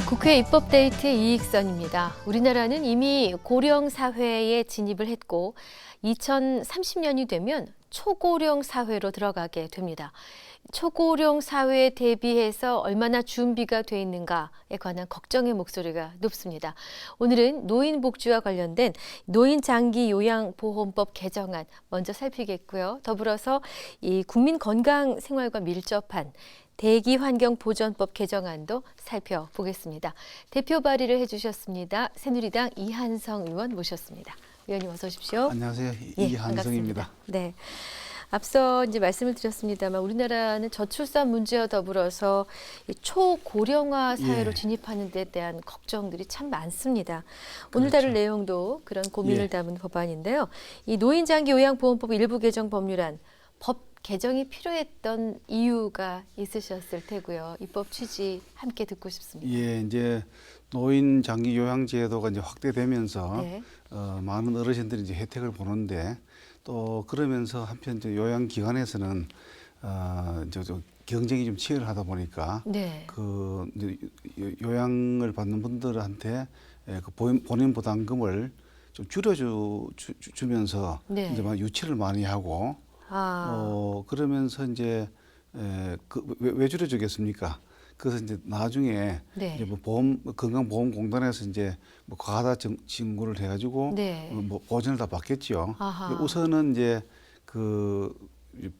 국회 입법데이트 이익선입니다. 우리나라는 이미 고령 사회에 진입을 했고 2030년이 되면 초고령 사회로 들어가게 됩니다. 초고령 사회에 대비해서 얼마나 준비가 돼 있는가에 관한 걱정의 목소리가 높습니다. 오늘은 노인 복지와 관련된 노인장기요양보험법 개정안 먼저 살피겠고요. 더불어서 이 국민건강생활과 밀접한 대기환경보전법 개정안도 살펴보겠습니다. 대표 발의를 해주셨습니다. 새누리당 이한성 의원 모셨습니다. 의원님 어서 오십시오. 안녕하세요. 예, 이한성입니다. 네. 앞서 이제 말씀을 드렸습니다만 우리나라는 저출산 문제와 더불어서 초고령화 사회로 진입하는 데 대한 걱정들이 참 많습니다. 오늘 다룰 내용도 그런 고민을 담은 법안인데요. 이 노인장기요양보험법 일부 개정 법률안 법 개정이 필요했던 이유가 있으셨을 테고요. 입법 취지 함께 듣고 싶습니다. 예, 이제 노인 장기 요양 제도가 이제 확대되면서 네. 많은 어르신들이 이제 혜택을 보는데 또 그러면서 한편 이제 요양 기관에서는 저 경쟁이 좀 치열하다 보니까 네. 그 이제 요양을 받는 분들한테 그 본인 부담금을 좀 줄여주면서 네. 이제 막 유치를 많이 하고 그러면서 이제 왜 줄여주겠습니까? 그래서 이제 나중에 네. 이제 뭐 건강보험공단에서 이제 뭐 과다 신고를 해가지고 네. 뭐 보전을 다 받겠죠. 아하. 우선은 이제 그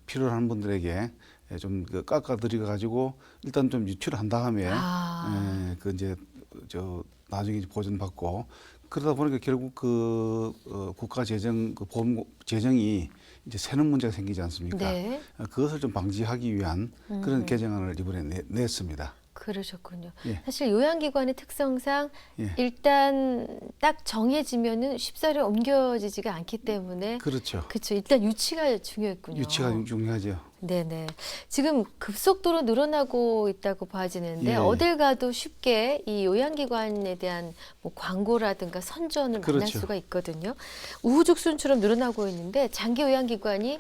필요한 분들에게 좀 깎아드려 가지고 일단 좀 유치를 한 다음에 그 이제 나중에 보전 받고 그러다 보니까 결국 국가 재정 보험 재정이 이제 새는 문제가 생기지 않습니까? 네. 그것을 좀 방지하기 위한 그런 개정안을 이번에 냈습니다. 그러셨군요. 예. 사실 요양기관의 특성상 예. 일단 딱 정해지면은 쉽사리 옮겨지지가 않기 때문에 그렇죠. 그렇죠. 일단 유치가 중요했군요. 유치가 중요하죠. 네네. 지금 급속도로 늘어나고 있다고 봐지는데 예. 어딜 가도 쉽게 이 요양기관에 대한 뭐 광고라든가 선전을 만날 그렇죠. 수가 있거든요. 우후죽순처럼 늘어나고 있는데 장기 요양기관이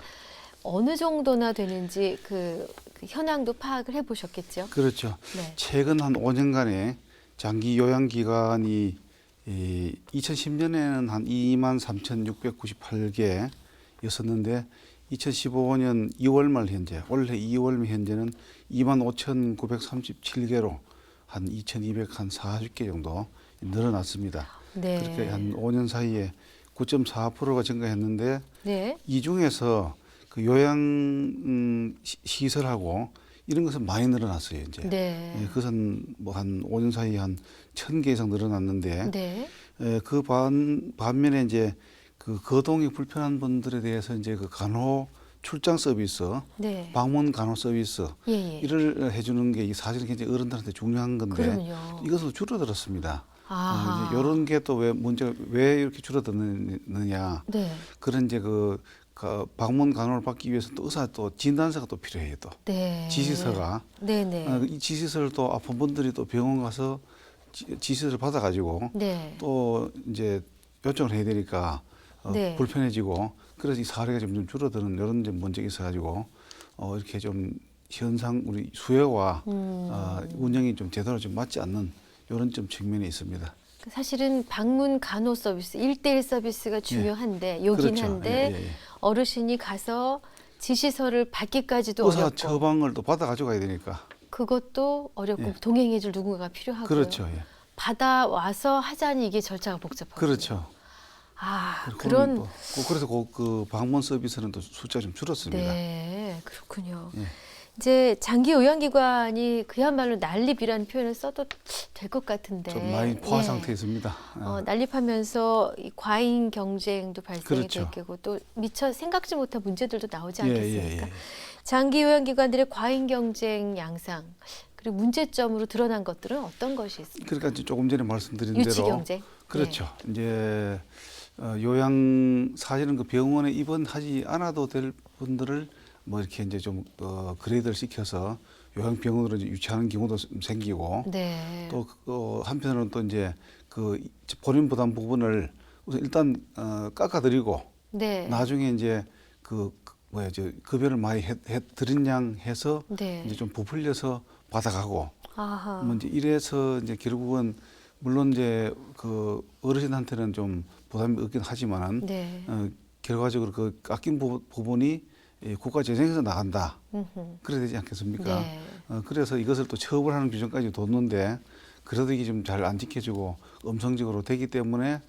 어느 정도나 되는지 그 현황도 파악을 해보셨겠죠? 그렇죠. 네. 최근 한 5년간의 장기 요양 기관이 2010년에는 한 23,698개였었는데 2015년 2월 말 현재, 올해 2월 현재는 25,937개로 한 2,240개 정도 늘어났습니다. 네. 그렇게 한 5년 사이에 9.4%가 증가했는데 네. 이 중에서 그 요양 시설하고 이런 것은 많이 늘어났어요 이제. 네. 그것은 뭐 한 5년 사이에 한 1,000개 이상 늘어났는데 네. 그 반면에 이제 그 거동이 불편한 분들에 대해서 이제 그 간호 출장 서비스, 네. 방문 간호 서비스 예. 이를 해주는 게 사실은 굉장히 어른들한테 중요한 건데 그럼요. 이것도 줄어들었습니다. 아하. 이제 이런 게 또 왜 이렇게 줄어드느냐 네. 그런 이제 그 방문 간호를 받기 위해서 또 의사 또 진단서가 또 필요해요 또 네. 지시서가 네네. 이 지시서를 또 아픈 분들이 또 병원 가서 지시서를 받아가지고 네. 또 이제 요청을 해야 되니까 네. 불편해지고 그래서 이 사례가 점점 줄어드는 이런 좀 문제가 있어가지고 이렇게 좀 현상 우리 수요와 운영이 좀 제대로 좀 맞지 않는 이런 좀 측면이 있습니다. 사실은 방문 간호 서비스, 1:1 서비스가 중요한데 요긴 그렇죠. 한데 어르신이 가서 지시서를 받기까지도 의사 어렵고 처방을 또 받아 가지고 가야 되니까. 그것도 어렵고 예. 동행해줄 누군가가 필요하고요. 그렇죠. 예. 받아와서 하자니 이게 절차가 복잡하고 그렇죠. 그런 그래서 그 방문 서비스는 또 숫자가 좀 줄었습니다. 네, 그렇군요. 예. 이제 장기 요양기관이 그야말로 난립이라는 표현을 써도 될 것 같은데 좀 많이 포화 예. 상태에 있습니다. 난립하면서 이 과잉 경쟁도 발생이 그렇죠. 될 거고 또 미처 생각지 못한 문제들도 나오지 예, 않겠습니까? 예. 장기 요양기관들의 과잉 경쟁 양상 그리고 문제점으로 드러난 것들은 어떤 것이 있습니까? 그러니까 이제 조금 전에 말씀드린 유치 대로 경쟁. 그렇죠. 이제 요양 사실은 그 병원에 입원하지 않아도 될 분들을 뭐 이렇게 이제 좀 그레이드를 시켜서 요양병원으로 이제 유치하는 경우도 생기고 네. 또 한편으로는 또 이제 그 본인 부담 부분을 우선 일단 깎아드리고 네. 나중에 이제 뭐야 저 급여를 많이 드린 양 해서 네. 이제 좀 부풀려서 받아가고 아하. 뭐 이제 이래서 이제 결국은 물론 이제 그 어르신한테는 좀 부담이 없긴 하지만은 네. 결과적으로 그 깎인 부분이 이 국가 재정에서 나간다. 음흠. 그래야 되지 않겠습니까? 네. 그래서 이것을 또 처벌하는 규정까지 뒀는데 그래도 이게 좀 잘 안 지켜지고 음성적으로 되기 때문에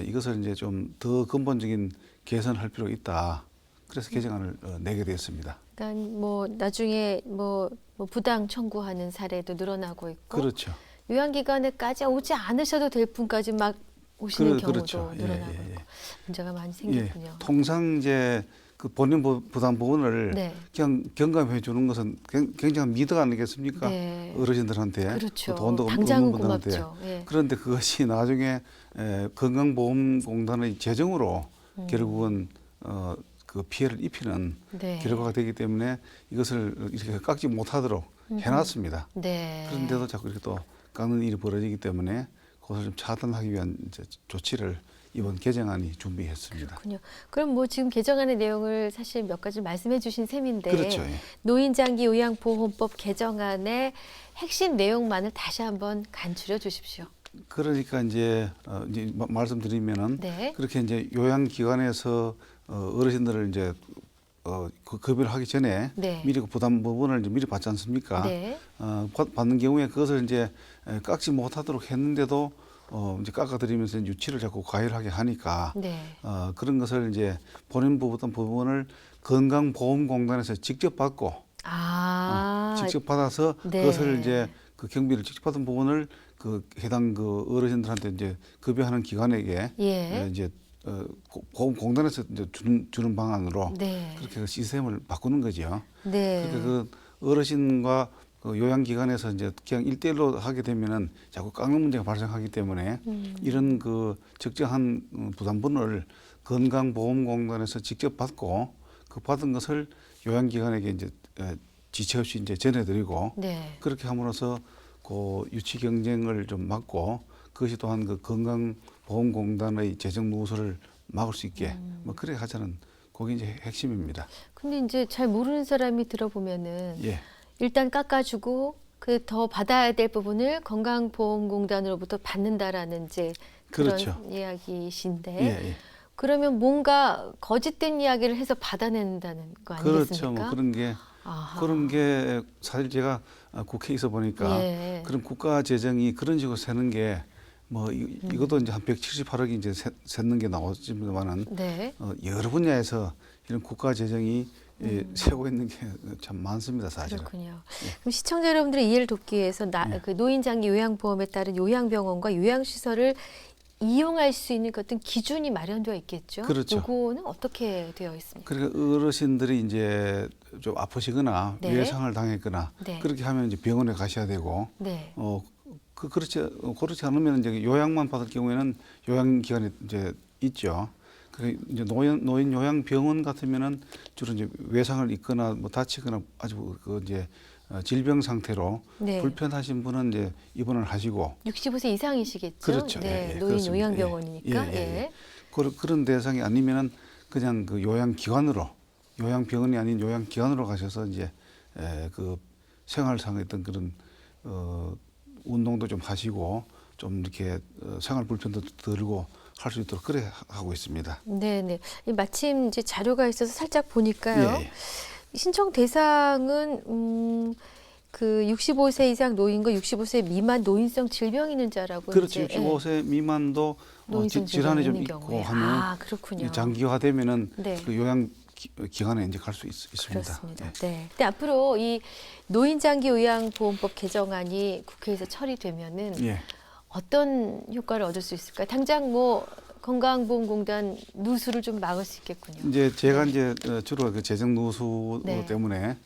이것을 이제 좀 더 근본적인 개선할 필요가 있다. 그래서 개정안을 내게 되었습니다. 그러니까 뭐 나중에 뭐 부당 청구하는 사례도 늘어나고 있고 그렇죠. 요양기관에까지 오지 않으셔도 될 분까지 막 오시는 경우도 그렇죠. 늘어나고 예, 예, 예. 있고 문제가 많이 예, 생겼군요. 통상 이제 그 본인 부담 부분을 네. 그냥 경감해 주는 것은 굉장한 미덕 아니겠습니까? 네. 어르신들한테 그렇죠. 그 돈도 당장은 없는 분한테. 고맙죠. 예. 그런데 그것이 나중에 건강보험공단의 재정으로 결국은 그 피해를 입히는 네. 결과가 되기 때문에 이것을 이렇게 깎지 못하도록 해놨습니다. 네. 그런데도 자꾸 이렇게 또 깎는 일이 벌어지기 때문에 그것을 좀 차단하기 위한 이제 조치를 이번 개정안이 준비했습니다. 그렇군요. 그럼 뭐 지금 개정안의 내용을 사실 몇 가지 말씀해 주신 셈인데 그렇죠. 예. 노인장기 요양보험법 개정안의 핵심 내용만을 다시 한번 간추려 주십시오. 그러니까 이제 말씀드리면은 네. 그렇게 이제 요양기관에서 어르신들을 이제 그 급여를 하기 전에 네. 미리 그 부담 부분을 이제 미리 받지 않습니까? 네. 받는 경우에 그것을 이제 깎지 못하도록 했는데도 이제 깎아드리면서 유치를 자꾸 과열하게 하니까 네. 그런 것을 이제 본인 부담 부분을 건강보험공단에서 직접 받고 직접 받아서 네. 그것을 이제 그 경비를 직접 받은 부분을 그 해당 그 어르신들한테 이제 급여하는 기관에게 예. 이제 보험공단에서 이제 주는 방안으로 네. 그렇게 그 시스템을 바꾸는 거죠. 네. 그러니까 그 어르신과 그 요양기관에서 이제 그냥 1대1로 하게 되면은 자꾸 깎는 문제가 발생하기 때문에 이런 그 적정한 부담분을 건강보험공단에서 직접 받고 그 받은 것을 요양기관에게 이제 지체 없이 이제 전해드리고 네. 그렇게 함으로써 그 유치 경쟁을 좀 막고 그것이 또한 그 건강보험공단의 재정 누수를 막을 수 있게 뭐 그래 하자는 그게 이제 핵심입니다. 근데 이제 잘 모르는 사람이 들어보면은 예. 일단 깎아주고 그 더 받아야 될 부분을 건강보험공단으로부터 받는다라는 이제 그런 그렇죠. 이야기신데 예, 예. 그러면 뭔가 거짓된 이야기를 해서 받아낸다는 거 아니겠습니까? 그렇죠. 뭐 그런 게 아하. 그런 게 사실 제가 국회에 있어 보니까 예. 그런 국가 재정이 그런 식으로 새는 게 뭐 이것도 이제 한 178억이 이제 샜는 게 나왔지만은 네. 여러 분야에서 이런 국가 재정이 세고 있는 게 참 많습니다, 사실은. 그렇군요. 그럼 시청자 여러분들의 이해를 돕기 위해서 그 노인장기 요양보험에 따른 요양병원과 요양시설을 이용할 수 있는 그 어떤 기준이 마련되어 있겠죠? 그렇죠. 요거는 어떻게 되어 있습니까? 그러니까 어르신들이 이제 좀 아프시거나 네. 외상을 당했거나 네. 그렇게 하면 이제 병원에 가셔야 되고 네. 그렇지 않으면 이제 요양만 받을 경우에는 요양기관이 이제 있죠. 그 이제 노인 요양병원 같으면은 주로 이제 외상을 입거나 뭐 다치거나 아주 그 이제 질병 상태로 네. 불편하신 분은 이제 입원을 하시고 65세 이상이시겠죠? 그렇죠. 네. 예, 예, 노인 그렇습니다. 요양병원이니까. 예. 그런 대상이 아니면은 그냥 그 요양기관으로 요양병원이 아닌 요양기관으로 가셔서 이제 그 생활상의 어떤 그런 운동도 좀 하시고 좀 이렇게 생활 불편도 들고 할 수 있도록 그래 하고 있습니다. 네, 네. 마침 이제 자료가 있어서 살짝 보니까요. 예. 신청 대상은 그 65세 이상 노인과 65세 미만 노인성 질병 있는 자라고 그렇죠. 이제 65세 미만도 노인성 질환이 좀 있는 있고 경우에. 하면 그렇군요. 장기화되면은 네. 그 요양 기관에 이제 갈 수 있습니다. 그렇습니다. 예. 네. 근데 앞으로 이 노인장기 요양보험법 개정안이 국회에서 처리되면은 예. 어떤 효과를 얻을 수 있을까요? 당장 뭐 건강보험공단 누수를 좀 막을 수 있겠군요. 이제 제가 네. 이제 주로 그 재정 누수 네. 때문에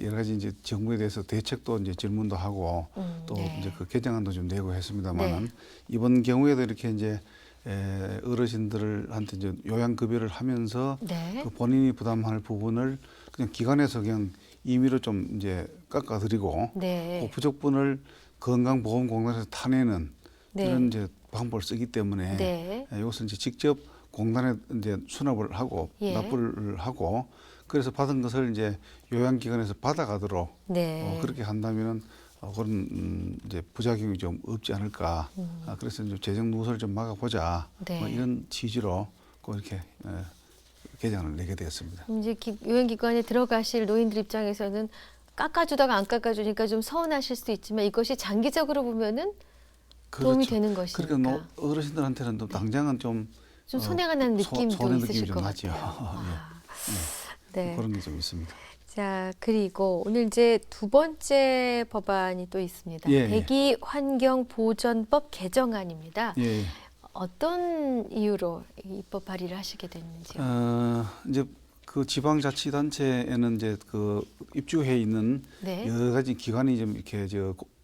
여러 가지 이제 정부에 대해서 대책도 이제 질문도 하고 또 네. 이제 그 개정안도 좀 내고 했습니다만은 네. 이번 경우에도 이렇게 이제 어르신들한테 이제 요양급여를 하면서 네. 그 본인이 부담할 부분을 그냥 기관에서 그냥 임의로 좀 이제 깎아드리고 네. 그 부족분을 건강보험공단에서 타내는 네. 이런 이제 방법을 쓰기 때문에 네. 이것은 이제 직접 공단에 이제 수납을 하고 예. 납부를 하고 그래서 받은 것을 이제 요양기관에서 받아가도록 네. 그렇게 한다면은 그런 이제 부작용이 좀 없지 않을까. 그래서 이제 재정 누설을 좀 막아보자. 네. 뭐 이런 취지로 꼭 이렇게 개정을 내게 되었습니다. 이제 요양기관에 들어가실 노인들 입장에서는 깎아주다가 안 깎아주니까 좀 서운하실 수도 있지만 이것이 장기적으로 보면은 도움이 되는 것이니까. 그러니까 어르신들한테는 또 당장은 좀 손해가 나는 느낌도 손해 있으실 느낌이 좀 것 나죠. 같아요. 예. 네. 그런 게 좀 있습니다. 자, 그리고 오늘 이제 두 번째 법안이 또 있습니다. 예, 예. 대기환경보전법 개정안입니다. 예. 어떤 이유로 입법 발의를 하시게 됐는지요? 이제 그 지방자치단체에는 이제 그 입주해 있는 네. 여러 가지 기관이 좀 이렇게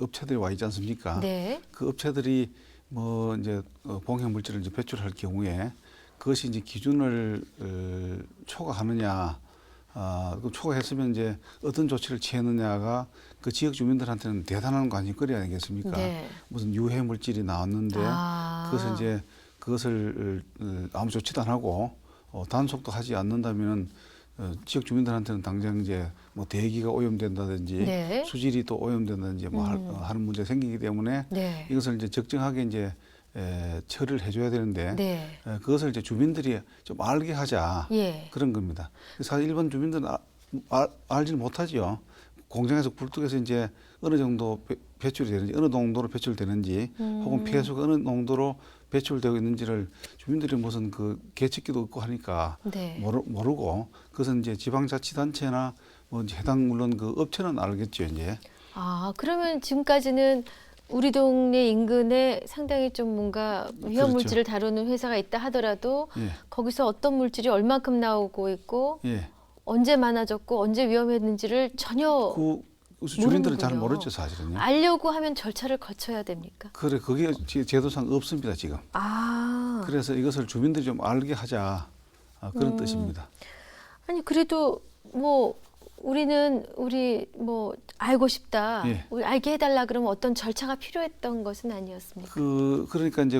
업체들이 와 있지 않습니까? 네. 그 업체들이 뭐 이제 봉해 물질을 이제 배출할 경우에 그것이 이제 기준을 초과하느냐, 그 초과했으면 이제 어떤 조치를 취했느냐가 그 지역 주민들한테는 대단한 관심거리 아니겠습니까? 네. 무슨 유해 물질이 나왔는데 그것을 이제 그것을 아무 조치도 안 하고 단속도 하지 않는다면 지역 주민들한테는 당장 이제 뭐 대기가 오염된다든지 네. 수질이 또 오염된다든지 뭐 하는 문제가 생기기 때문에 네. 이것을 이제 적정하게 이제 처리를 해줘야 되는데 네. 그것을 이제 주민들이 좀 알게 하자 예. 그런 겁니다. 사실 일반 주민들은 알지는 못하죠. 공장에서 굴뚝에서 이제 어느 정도 배출이 되는지 어느 농도로 배출되는지 혹은 폐수가 어느 농도로 배출되고 있는지를 주민들이 무슨 그 계측기도 없고 하니까 네. 모르고 그것은 이제 지방자치단체나 뭐 이제 해당 물론 그 업체는 알겠죠 이제. 그러면 지금까지는 우리 동네 인근에 상당히 좀 뭔가 위험 그렇죠. 물질을 다루는 회사가 있다 하더라도 예. 거기서 어떤 물질이 얼만큼 나오고 있고 예. 언제 많아졌고 언제 위험했는지를 전혀 그 주민들은 잘 모르는군요. 모르죠 사실은요. 알려고 하면 절차를 거쳐야 됩니까? 그래 그게 제도상 없습니다 지금. 그래서 이것을 주민들이 좀 알게 하자 그런 뜻입니다. 아니 그래도 뭐 우리는 뭐 알고 싶다. 예. 우리 알게 해달라 그러면 어떤 절차가 필요했던 것은 아니었습니까? 그러니까 이제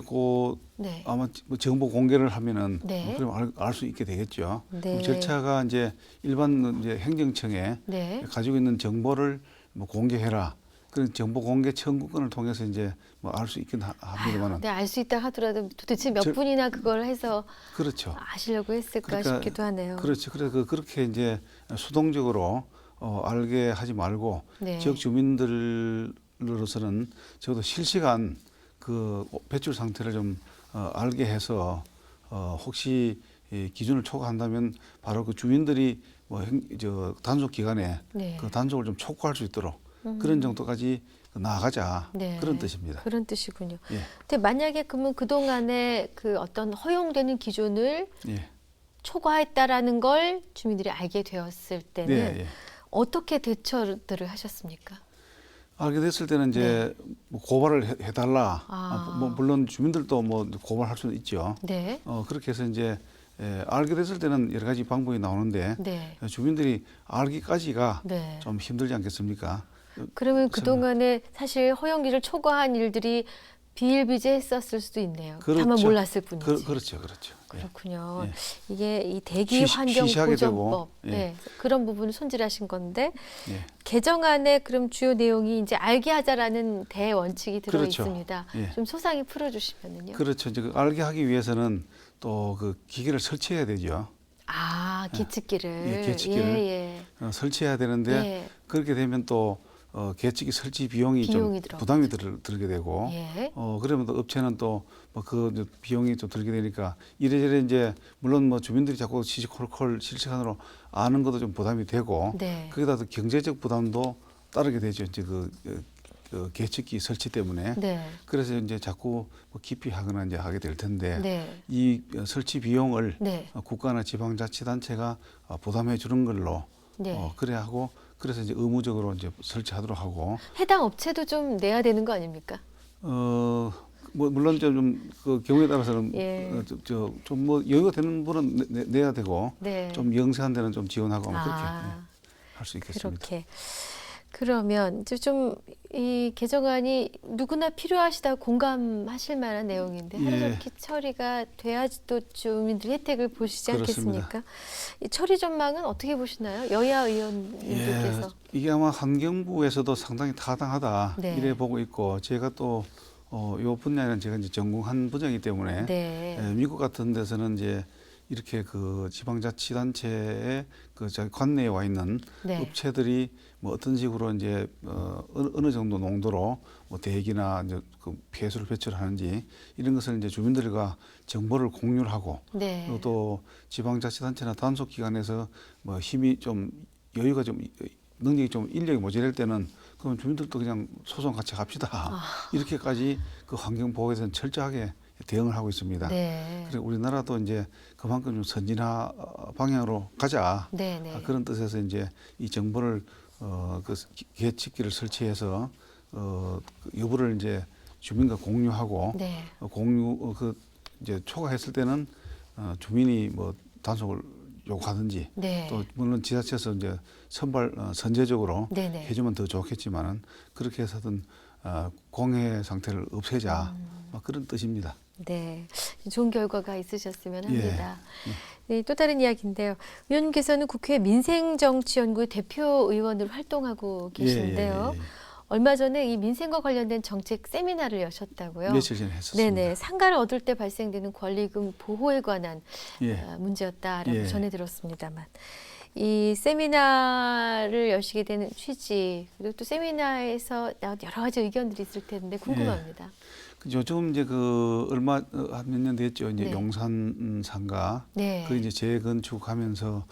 네. 아마 뭐 정보 공개를 하면은 네. 그럼 알 수 있게 되겠죠. 네. 그럼 절차가 이제 일반 이제 행정청에 네. 가지고 있는 정보를 뭐 공개해라. 그런 정보 공개 청구권을 통해서 이제 뭐 알 수 있긴 합니다만은. 네, 알 수 있다 하더라도 도대체 몇 분이나 그걸 해서 그렇죠. 아시려고 했을까 싶기도 하네요. 그렇죠. 그래서 그렇게 이제 수동적으로 알게 하지 말고 네. 지역 주민들로서는 적어도 실시간 그 배출 상태를 좀 알게 해서 혹시 이 기준을 초과한다면 바로 그 주민들이 뭐 단속 기간에 네. 그 단속을 좀 촉구할 수 있도록 그런 정도까지 나아가자 네. 그런 뜻입니다. 그런 뜻이군요. 예. 근데 만약에 그러면 그동안에 그 어떤 허용되는 기준을 예. 초과했다라는 걸 주민들이 알게 되었을 때는 네, 예. 어떻게 대처들을 하셨습니까? 알게 됐을 때는 이제 뭐 고발을 해달라. 뭐 물론 주민들도 뭐 고발할 수는 있죠. 네. 그렇게 해서 이제 알게 됐을 때는 여러 가지 방법이 나오는데 네. 주민들이 알기까지가 네. 좀 힘들지 않겠습니까? 그러면 그동안에 사실 허용기를 초과한 일들이 비일비재했었을 수도 있네요. 그렇죠. 다만 몰랐을 뿐이지. 그렇죠, 그렇죠. 그렇군요. 예. 이게 이 대기환경보전법 되고, 예. 네, 그런 부분을 손질하신 건데 예. 개정안에 그럼 주요 내용이 이제 알게 하자라는 대원칙이 들어 그렇죠. 있습니다. 예. 좀 소상히 풀어주시면은요. 그렇죠. 이제 그 알게 하기 위해서는 또 그 기계를 설치해야 되죠. 계측기를. 예, 계측기를. 예. 설치해야 되는데 예. 그렇게 되면 또 계측기 설치 비용이 좀 들어가죠. 부담이 들게 되고 예. 그러면 또 업체는 또 뭐 그 비용이 좀 들게 되니까 이래저래 이제 물론 뭐 주민들이 자꾸 시시콜콜 실시간으로 아는 것도 좀 부담이 되고 네. 거기다 또 경제적 부담도 따르게 되죠. 이제 그 계측기 설치 때문에. 네. 그래서 이제 자꾸 뭐 기피하거나 이제 하게 될 텐데 네. 이 설치 비용을 네. 국가나 지방자치단체가 부담해 주는 걸로 네. 그래야 하고 그래서 이제 의무적으로 이제 설치하도록 하고 해당 업체도 좀 내야 되는 거 아닙니까? 뭐 물론 좀 그 경우에 따라서는 예. 좀 뭐 여유가 되는 분은 내야 되고 네. 좀 영세한 데는 좀 지원하고 그렇게 아, 할 수 있겠습니다. 그렇게. 그러면 이제 좀 이 개정안이 누구나 필요하시다 공감하실 만한 내용인데 예. 하루속히 처리가 돼야지 또 주민들 혜택을 보시지 그렇습니다. 않겠습니까? 이 처리 전망은 어떻게 보시나요? 여야 의원님들께서. 이게 아마 환경부에서도 상당히 타당하다 네. 이래 보고 있고 제가 또 요 분야에는 제가 이제 전공한 분야이기 때문에 네. 미국 같은 데서는 이제 이렇게 그 지방자치단체의 그 자기 관내에 와 있는 네. 업체들이 뭐 어떤 식으로 이제 어느 정도 농도로 뭐 대기나 이제 그 폐수를 배출하는지 이런 것을 이제 주민들과 정보를 공유를 하고 네. 그리고 또 지방자치단체나 단속기관에서 뭐 힘이 좀 여유가 좀 능력이 좀 인력이 모자랄 때는 그럼 주민들도 그냥 소송 같이 합시다. 이렇게까지 그 환경 보호에 대해서는 철저하게 대응을 하고 있습니다. 네. 그리고 우리나라도 이제 그만큼 좀 선진화 방향으로 가자. 네. 네. 그런 뜻에서 이제 이 정보를 그 계측기를 설치해서 그 여부를 이제 주민과 공유하고 네. 그 이제 초과했을 때는 주민이 뭐 단속을 요구하든지 네. 또 물론 지자체에서 이제 선제적으로 네네. 해주면 더 좋겠지만은 그렇게 해서든 공해 상태를 없애자 그런 뜻입니다. 네, 좋은 결과가 있으셨으면 예. 합니다. 네, 또 다른 이야기인데요. 의원님께서는 국회 민생정치연구회 대표 의원으로 활동하고 계신데요. 예. 얼마 전에 이 민생과 관련된 정책 세미나를 여셨다고요? 며칠 전에 했었습니다. 네네, 상가를 얻을 때 발생되는 권리금 보호에 관한 예. 문제였다라고 예. 전해 들었습니다만 이 세미나를 여시게 되는 취지 그리고 또 세미나에서 나온 여러 가지 의견들이 있을 텐데 궁금합니다. 요즘 이제 그 얼마 몇 년 됐죠. 이제 네. 용산 상가 네. 그 이제 재건축하면서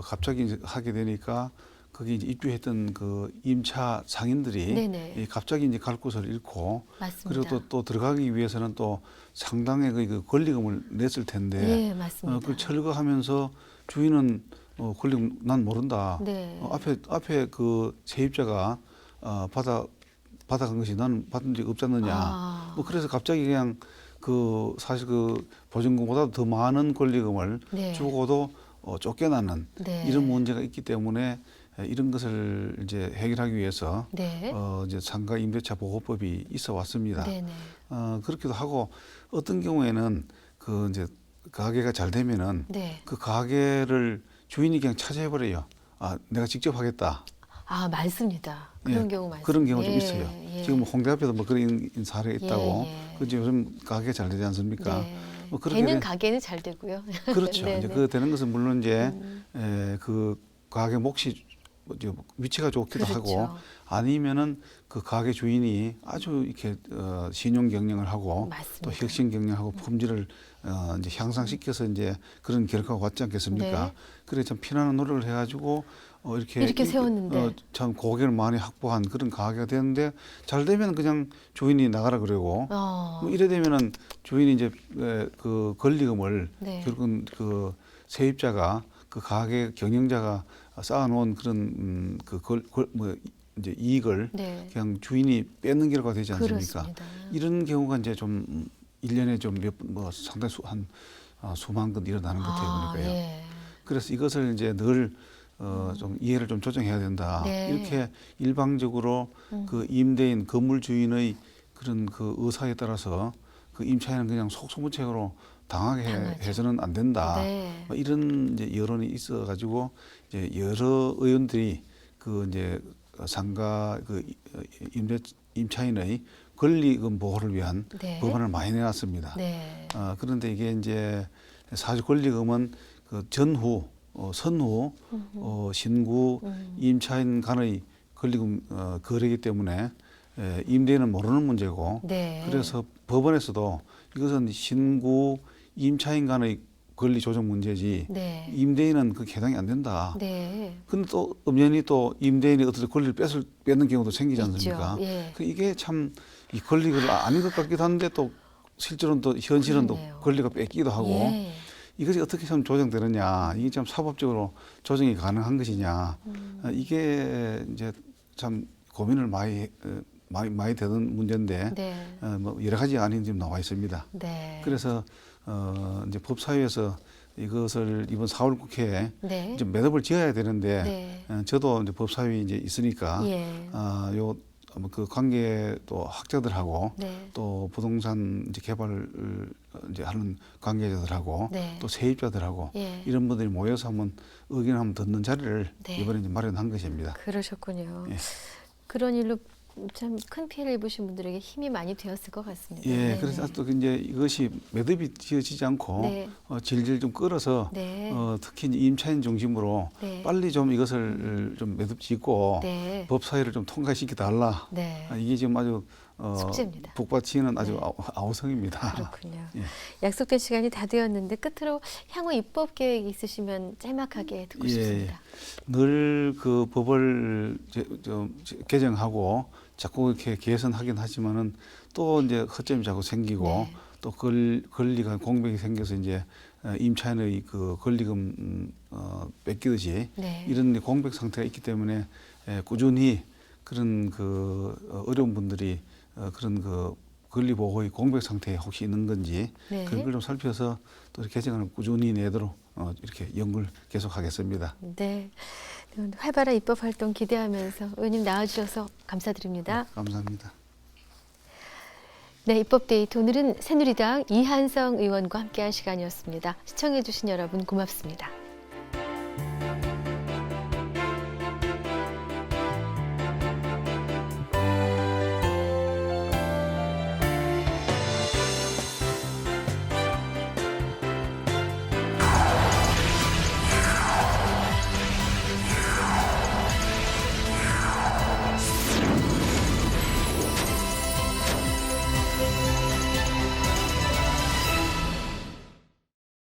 갑자기 이제 하게 되니까 거기 이제 입주했던 그 임차 상인들이 네네. 갑자기 이제 갈 곳을 잃고 맞습니다. 그리고 또 들어가기 위해서는 또 상당의 그 권리금을 냈을 텐데 예, 맞습니다. 그걸 철거하면서 주인은 권리금 난 모른다. 네. 앞에 그 세입자가 받아간 것이 나는 받은 적이 없지 않느냐. 뭐 그래서 갑자기 그냥 그 사실 그 보증금보다도 더 많은 권리금을 네. 주고도 쫓겨나는 네. 이런 문제가 있기 때문에 이런 것을 이제 해결하기 위해서 네. 이제 상가 임대차 보호법이 있어 왔습니다. 네네. 그렇기도 하고 어떤 경우에는 그 이제 가게가 잘 되면은 네. 그 가게를 주인이 그냥 차지해 버려요. 내가 직접 하겠다. 많습니다. 그런 예, 경우 많습니다. 그런 경우 좀 예, 있어요. 예. 지금 뭐 홍대 앞에도 뭐 그런 사례가 있다고. 예. 그 요즘 가게가 잘 되지 않습니까? 네. 뭐 그렇게 되는 가게는 잘 되고요. 그렇죠. 네, 이제 네. 그 되는 것은 물론 이제 그 가게 몫이 위치가 좋기도 그렇죠. 하고 아니면은 그 가게 주인이 아주 이렇게 신용 경영을 하고 맞습니다. 또 혁신 경영하고 품질을 이제 향상시켜서 이제 그런 결과가 왔지 않겠습니까? 네. 그래 참 피나는 노력을 해가지고 이렇게 세웠는데. 참 고객을 많이 확보한 그런 가게가 되는데 잘 되면 그냥 주인이 나가라 그러고 뭐 이래 되면은 주인이 이제 그 권리금을 네. 결국은 그 세입자가 그 가게 경영자가 쌓아놓은 그런 뭐 이제 이익을 네. 그냥 주인이 뺏는 결과가 되지 않습니까? 그렇습니다. 이런 경우가 이제 좀 1년에 좀 뭐 상당히 수만 건 일어나는 것 같아요. 보니까요. 예. 그래서 이것을 이제 늘 좀 이해를 좀 조정해야 된다. 네. 이렇게 일방적으로 그 임대인 건물 주인의 그런 그 의사에 따라서 그 임차인은 그냥 속수무책으로 당하게 당하죠. 해서는 안 된다. 네. 뭐 이런 이제 여론이 있어가지고 이제 여러 의원들이 그 이제 상가 그 임차인의 권리금 보호를 위한 네. 법안을 많이 내놨습니다. 네. 그런데 이게 이제 사실 권리금은 그 전후, 선후, 신구 임차인 간의 권리금 거래이기 때문에 임대인은 모르는 문제고 네. 그래서 법원에서도 이것은 신구 임차인 간의 권리 조정 문제지 네. 임대인은 그 해당이 안 된다. 네. 근데 또 엄연히 또 임대인이 어떻게 권리를 뺏는 경우도 생기지 있죠. 않습니까? 예. 이게 참 이 권리가 아닌 것 같기도 한데 또 실제로는 또 현실은 그러네요. 또 권리가 뺏기도 하고 예. 이것이 어떻게 참 조정되느냐 이게 참 사법적으로 조정이 가능한 것이냐 이게 이제 참 고민을 많이 되는 문제인데 네. 뭐 여러 가지 안이 지금 나와 있습니다. 네. 그래서 이제 법사위에서 이것을 이번 4월 국회에 네. 이제 매듭을 지어야 되는데 네. 저도 이제 법사위 이제 있으니까 예. 요 그 관계 또 학자들하고 네. 또 부동산 이제 개발을 이제 하는 관계자들하고 네. 또 세입자들하고 예. 이런 분들이 모여서 한번 의견을 한번 듣는 자리를 네. 이번에 이제 마련한 것입니다. 그러셨군요. 예. 그런 일로 참 큰 피해를 입으신 분들에게 힘이 많이 되었을 것 같습니다. 예, 네네. 그래서 또 이제 이것이 매듭이 지어지지 않고 네. 질질 좀 끌어서 네. 특히 이제 임차인 중심으로 네. 빨리 좀 이것을 좀 매듭 짓고 네. 법사위를 좀 통과시켜 달라. 네. 이게 지금 아주 숙제입니다. 북받치는 아주 네. 아우성입니다. 그렇군요. 예. 약속된 시간이 다 되었는데 끝으로 향후 입법 계획 있으시면 짤막하게 듣고 싶습니다. 늘 그 법을 개정하고 자꾸 이렇게 개선하긴 하지만은 또 이제 허점이 자꾸 생기고 네. 또 권리가 공백이 생겨서 이제 임차인의 그 권리금 뺏기듯이 네. 이런 공백 상태가 있기 때문에 꾸준히 그런 그 어려운 분들이 그런 그 권리 보호의 공백 상태에 혹시 있는 건지 네. 그런 걸 좀 살펴서 또 개정안을 꾸준히 내도록 이렇게 연구를 계속하겠습니다. 네. 활발한 입법 활동 기대하면서 의원님 나와주셔서 감사드립니다. 감사합니다. 네, 입법데이트 오늘은 새누리당 이한성 의원과 함께한 시간이었습니다. 시청해주신 여러분 고맙습니다.